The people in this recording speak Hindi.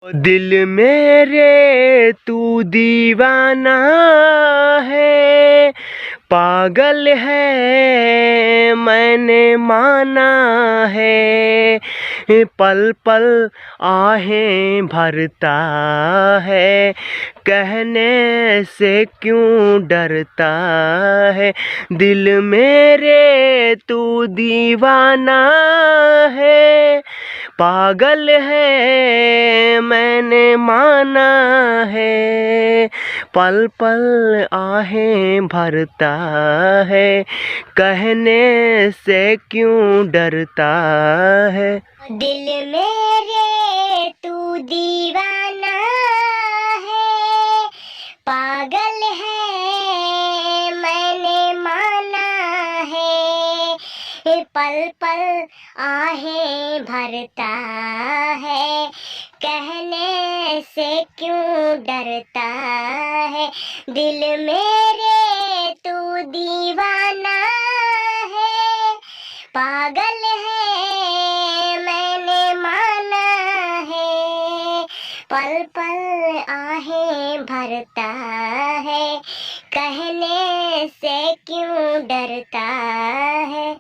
दिल मेरे तू दीवाना है, पागल है मैंने माना है। पल पल आहें भरता है, कहने से क्यों डरता है। दिल मेरे तू दीवाना है, पागल है मैंने माना है। पल पल आहें भरता है, कहने से क्यों डरता है। दिल मेरे तू दीवाना है, पागल है मैंने माना है। पल पल आहें भरता है, कहने से क्यों डरता है। दिल मेरे तू दीवाना है, पागल है मैंने माना है। पल पल आहें भरता है, कहने से क्यों डरता है।